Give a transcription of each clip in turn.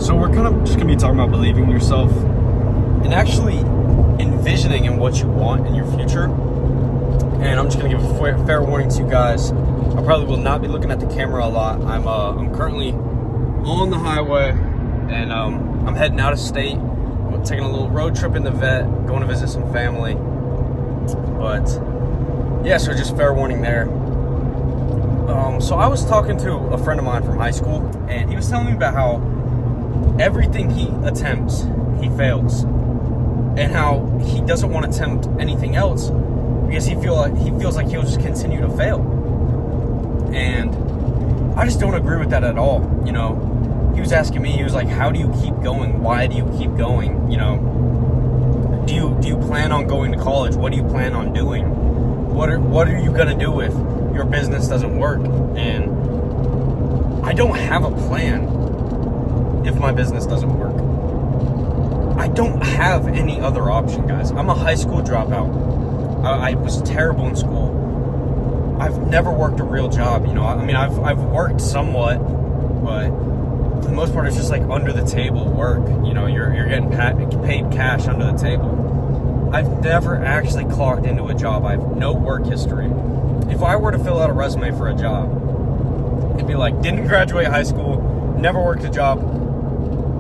So we're kind of just going to be talking about believing in yourself and actually envisioning in what you want in your future. And I'm just going to give a fair warning to you guys. I probably will not be looking at the camera a lot. I'm currently on the highway, and I'm heading out of state. I'm taking a little road trip in the vet, going to visit some family. But yeah, so just fair warning there. So I was talking to a friend of mine from high school, and he was telling me about how everything he attempts, he fails, and how he doesn't want to attempt anything else because he feels like he'll just continue to fail. And I just don't agree with that at all. You know, he was asking me, he was like, how do you keep going? Why do you keep going? You know, do you plan on going to college? What do you plan on doing? What are you gonna do if your business doesn't work? And I don't have a plan if my business doesn't work. I don't have any other option, guys. I'm a high school dropout. I was terrible in school. I've never worked a real job, you know. I mean, I've worked somewhat, but for the most part, it's just like under the table work. You know, you're getting paid cash under the table. I've never actually clocked into a job. I have no work history. If I were to fill out a resume for a job, it'd be like, didn't graduate high school, never worked a job,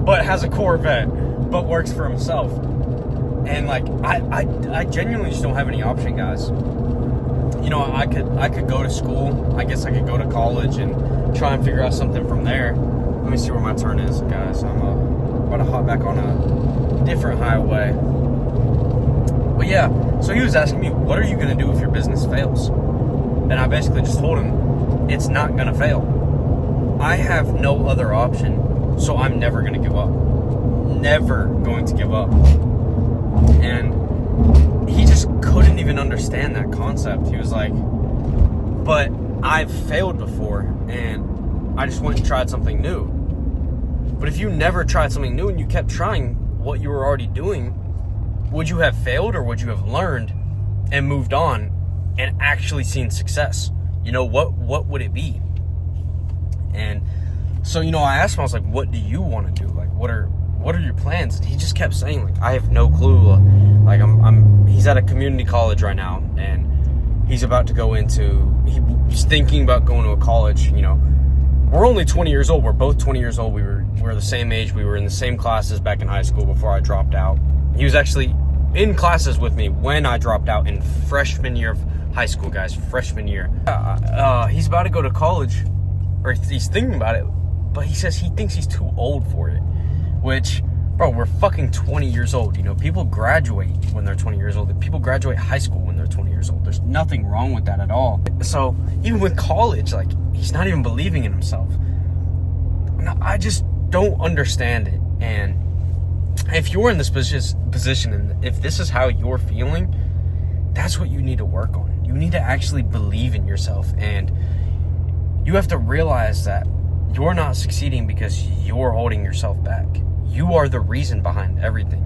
but has a Corvette, but works for himself. And like, I genuinely just don't have any option, guys. You know, I could go to school. I guess I could go to college and try and figure out something from there. Let me see where my turn is, guys. I'm about to hop back on a different highway. But yeah, so he was asking me, what are you going to do if your business fails? And I basically just told him, it's not going to fail. I have no other option, so I'm never going to give up. Never going to give up. And he just couldn't even understand that concept. He was like, but I've failed before, and I just went and tried something new. But if you never tried something new and you kept trying what you were already doing, would you have failed, or would you have learned and moved on and actually seen success? You know, what would it be? And so, you know, I asked him, I was like, what do you want to do? Like, what are your plans? And he just kept saying, like, I have no clue. Like, he's at a community college right now, and he's about to go into, he's thinking about going to a college. You know, we're only 20 years old. We're both 20 years old. We're the same age. We were in the same classes back in high school before I dropped out. He was actually in classes with me when I dropped out in freshman year of high school, guys. Freshman year. He's about to go to college, or he's thinking about it, but he says he thinks he's too old for it. Which, bro, we're fucking 20 years old. You know, people graduate when they're 20 years old. People graduate high school when they're 20 years old. There's nothing wrong with that at all. So even with college, like, he's not even believing in himself. I just don't understand it. And if you're in this position, and if this is how you're feeling, that's what you need to work on. You need to actually believe in yourself, and you have to realize that you're not succeeding because you're holding yourself back. You are the reason behind everything.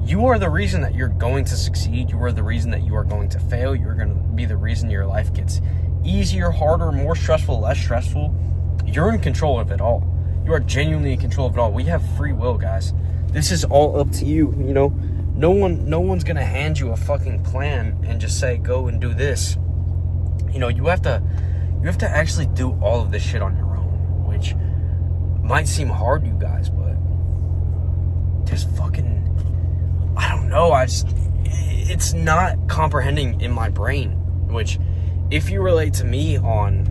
You are the reason that you're going to succeed. You are the reason that you are going to fail. You're going to be the reason your life gets easier, harder, more stressful, less stressful. You're in control of it all. You are genuinely in control of it all. We have free will, guys. This is all up to you. You know, no one's going to hand you a fucking plan and just say, go and do this. You know, you have to actually do all of this shit on your own, which might seem hard to you guys, but just fucking, I don't know. It's not comprehending in my brain, which, if you relate to me on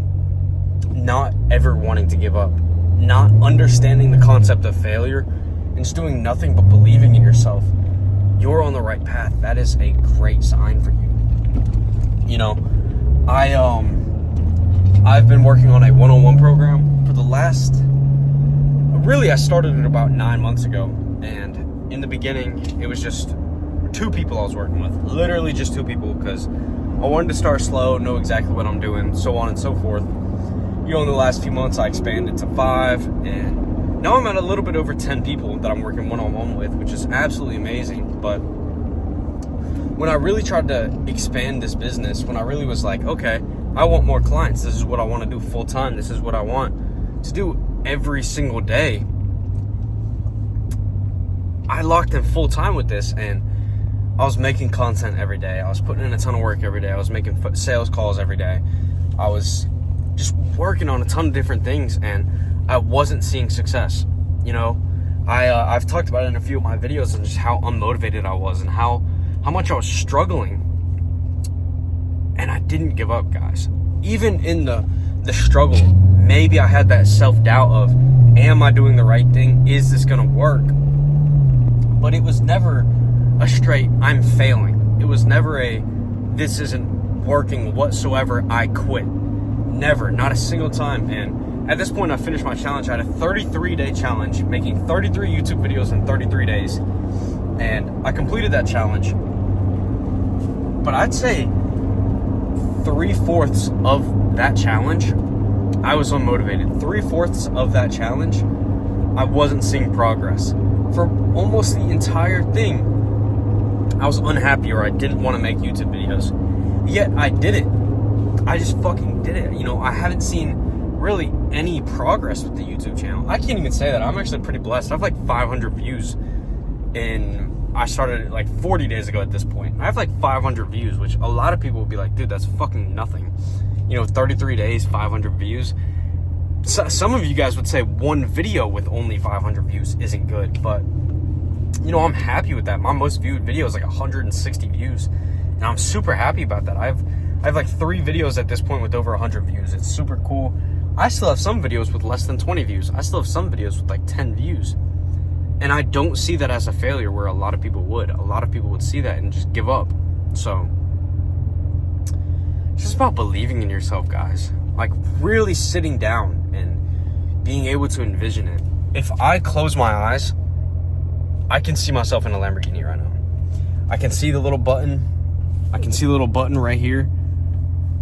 not ever wanting to give up, not understanding the concept of failure, and just doing nothing but believing in yourself, you're on the right path. That is a great sign for you. You know, I've been working on a one-on-one program for the last, really, I started it about 9 months ago. And in the beginning, it was just 2 people I was working with. Literally just 2 people, because I wanted to start slow, know exactly what I'm doing, so on and so forth. You know, in the last few months, I expanded to 5, and now I'm at a little bit over 10 people that I'm working one-on-one with, which is absolutely amazing. But when I really tried to expand this business, when I really was like, okay, I want more clients. This is what I want to do full-time. This is what I want to do every single day. I locked in full time with this, and I was making content every day. I was putting in a ton of work every day. I was making sales calls every day. I was just working on a ton of different things, and I wasn't seeing success. You know, I've talked about it in a few of my videos, and just how unmotivated I was and how much I was struggling. And I didn't give up, guys. Even in the struggle, maybe I had that self-doubt of, am I doing the right thing? Is this gonna work? But it was never a straight, I'm failing. It was never a, this isn't working whatsoever, I quit. Never, not a single time. And at this point, I finished my challenge. I had a 33-day challenge, making 33 YouTube videos in 33 days. And I completed that challenge. But I'd say 3/4 of that challenge, I was unmotivated. 3/4 of that challenge, I wasn't seeing progress. For almost the entire thing, I was unhappy, or I didn't want to make YouTube videos. Yet I did it. I just fucking did it. You know, I haven't seen really any progress with the YouTube channel. I can't even say that. I'm actually pretty blessed. I have like 500 views, and I started like 40 days ago at this point. I have like 500 views, which a lot of people would be like, dude, that's fucking nothing. You know, 33 days, 500 views. So, some of you guys would say one video with only 500 views isn't good, but you know, I'm happy with that. My most viewed video is like 160 views, and I'm super happy about that. I have like 3 videos at this point with over 100 views. It's super cool. I still have some videos with less than 20 views. I still have some videos with like 10 views. And I don't see that as a failure where a lot of people would. A lot of people would see that and just give up. So it's just about believing in yourself, guys. Like really sitting down and being able to envision it. If I close my eyes, I can see myself in a Lamborghini right now. I can see the little button. I can see the little button right here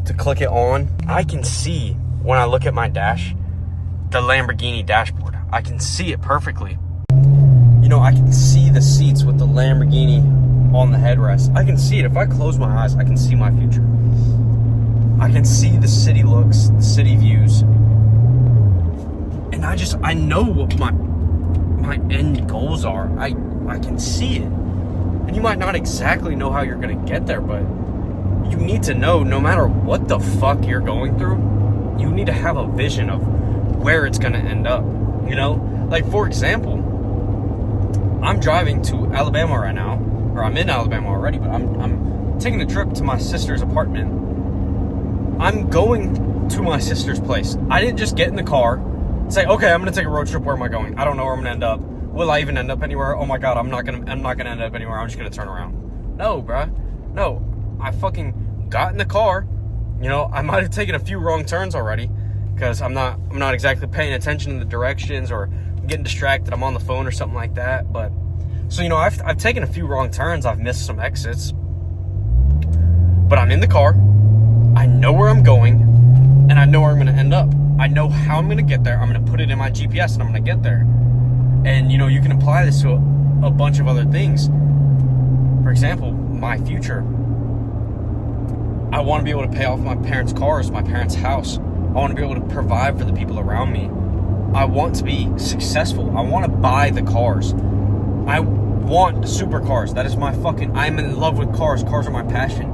to click it on. I can see, when I look at my dash, the Lamborghini dashboard. I can see it perfectly. You know, I can see the seats with the Lamborghini on the headrest. I can see it. If I close my eyes, I can see my future. I can see the city looks, the city views. And I know what my end goals are. I can see it. And you might not exactly know how you're going to get there, but you need to know, no matter what the fuck you're going through, you need to have a vision of where it's going to end up. You know? Like, for example, I'm driving to Alabama right now, or I'm in Alabama already, but I'm taking a trip to my sister's apartment. I'm going to my sister's place. I didn't just get in the car and say, okay, I'm gonna take a road trip. Where am I going? I don't know where I'm gonna end up. Will I even end up anywhere? Oh my God, I'm not gonna end up anywhere. I'm just gonna turn around. No, bruh. No. I fucking got in the car. You know, I might have taken a few wrong turns already because I'm not exactly paying attention to the directions, or getting distracted. I'm on the phone or something like that. But so, you know, I've taken a few wrong turns. I've missed some exits, but I'm in the car. I know where I'm going, and I know where I'm going to end up. I know how I'm going to get there. I'm going to put it in my GPS, and I'm going to get there. And you know, you can apply this to a bunch of other things. For example, my future. I want to be able to pay off my parents' cars, my parents' house. I want to be able to provide for the people around me. I want to be successful. I want to buy the cars. I want supercars. That is my fucking... I'm in love with cars. Cars are my passion.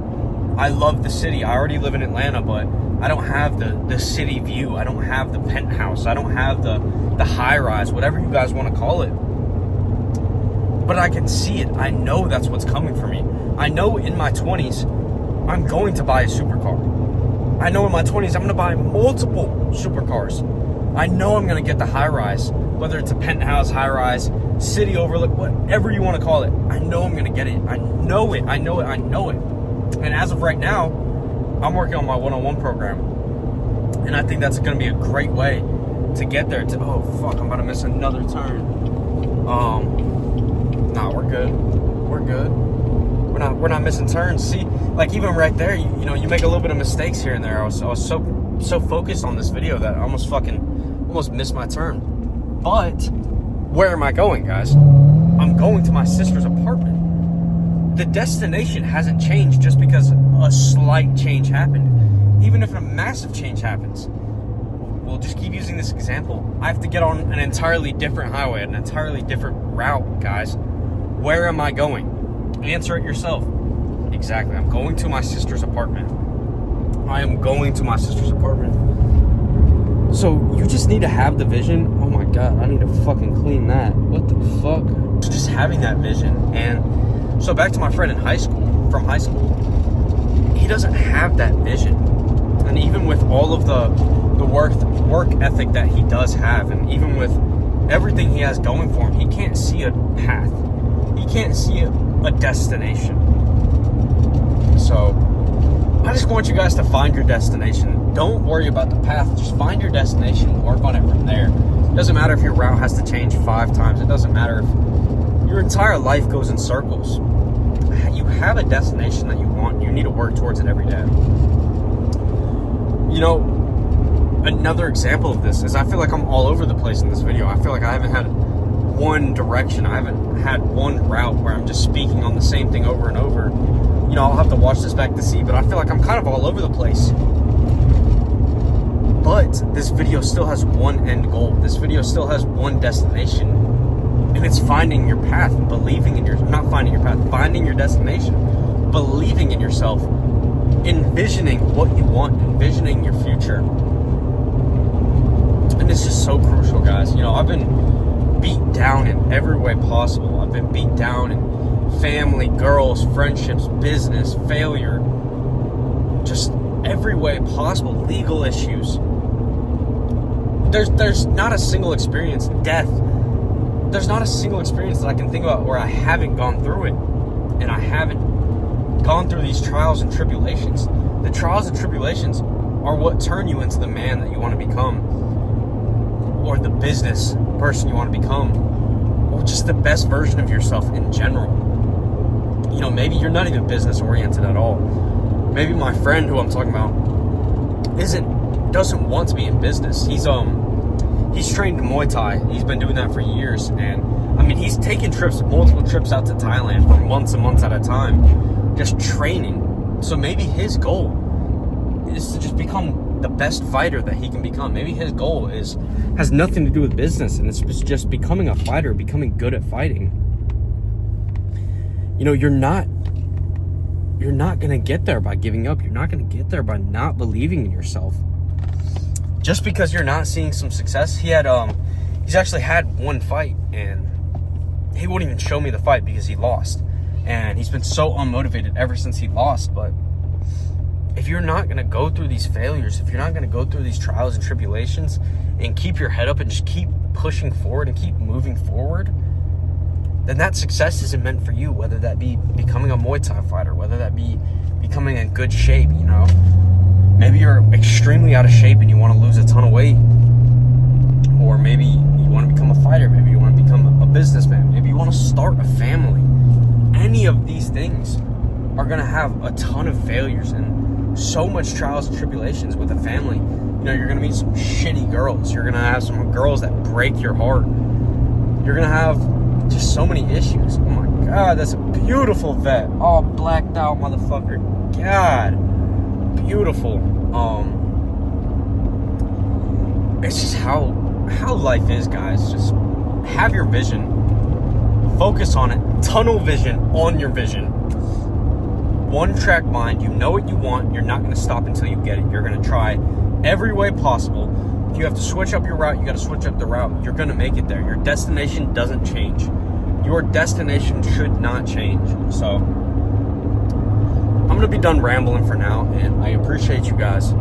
I love the city. I already live in Atlanta, but I don't have the city view. I don't have the penthouse. I don't have the high rise, whatever you guys want to call it. But I can see it. I know that's what's coming for me. I know in my 20s, I'm going to buy a supercar. I know in my 20s, I'm going to buy multiple supercars. I know I'm going to get the high rise, whether it's a penthouse, high rise, city overlook, whatever you want to call it. I know I'm going to get it. I know it. I know it. I know it. And as of right now, I'm working on my one-on-one program. And I think that's going to be a great way to get there. Oh, fuck, I'm about to miss another turn. Nah, we're good. We're good. We're not missing turns. See, like even right there, you know, you make a little bit of mistakes here and there. I was so focused on this video that I almost missed my turn. But where am I going, guys? I'm going to my sister's apartment. The destination hasn't changed just because a slight change happened. Even if a massive change happens, we'll just keep using this example. I have to get on an entirely different highway, an entirely different route, guys. Where am I going? Answer it yourself. Exactly. I'm going to my sister's apartment. I am going to my sister's apartment. So you just need to have the vision. Oh my God, I need to fucking clean that. What the fuck? Just having that vision. And so back to my friend in high school, from high school, he doesn't have that vision. And even with all of the work ethic that he does have, and even with everything he has going for him, he can't see a path. He can't see a destination. So I just want you guys to find your destination. Don't worry about the path. Just find your destination and work on it from there. It doesn't matter if your route has to change 5 times. It doesn't matter if your entire life goes in circles. You have a destination that you want. You need to work towards it every day. You know, another example of this is I feel like I'm all over the place in this video. I feel like I haven't had one direction. I haven't had one route where I'm just speaking on the same thing over and over. You know, I'll have to watch this back to see, but I feel like I'm kind of all over the place. But this video still has one end goal. This video still has one destination. And it's finding your path, believing in your, not finding your path, finding your destination, believing in yourself, envisioning what you want, envisioning your future. And it's just so crucial, guys. You know, I've been beat down in every way possible. I've been beat down in family, girls, friendships, business, failure, just every way possible, legal issues. There's not a single experience, death. There's not a single experience that I can think about where I haven't gone through it, and I haven't gone through these trials and tribulations. The trials and tribulations are what turn you into the man that you want to become, or the business person you want to become, or just the best version of yourself in general. You know, maybe you're not even business oriented at all. Maybe my friend who I'm talking about doesn't want to be in business. He's trained in Muay Thai. He's been doing that for years, and I mean, he's taken multiple trips out to Thailand for months and months at a time, just training. So maybe his goal is to just become the best fighter that he can become. Maybe his goal has nothing to do with business, and it's just becoming a fighter, becoming good at fighting. You know, you're not going to get there by giving up. You're not going to get there by not believing in yourself. Just because you're not seeing some success, he's actually had one fight, and he wouldn't even show me the fight because he lost. And he's been so unmotivated ever since he lost. But if you're not going to go through these failures, if you're not going to go through these trials and tribulations and keep your head up and just keep pushing forward and keep moving forward, then that success isn't meant for you, whether that be becoming a Muay Thai fighter, whether that be becoming in good shape, you know. Maybe you're extremely out of shape and you want to lose a ton of weight. Or maybe you want to become a fighter. Maybe you want to become a businessman. Maybe you want to start a family. Any of these things are going to have a ton of failures and so much trials and tribulations with a family. You know, you're going to meet some shitty girls. You're going to have some girls that break your heart. You're going to have just so many issues. Oh my God, that's a beautiful vet. All blacked out motherfucker. God. Beautiful. It's just how life is, guys. Just have your vision, focus on it, tunnel vision on your vision, one track mind. You know what you want. You're not going to stop until you get it. You're going to try every way possible. If you have to switch up your route, you got to switch up the route. You're going to make it there. Your destination doesn't change. Your destination should not change. So I'm going to be done rambling for now, and I appreciate you guys.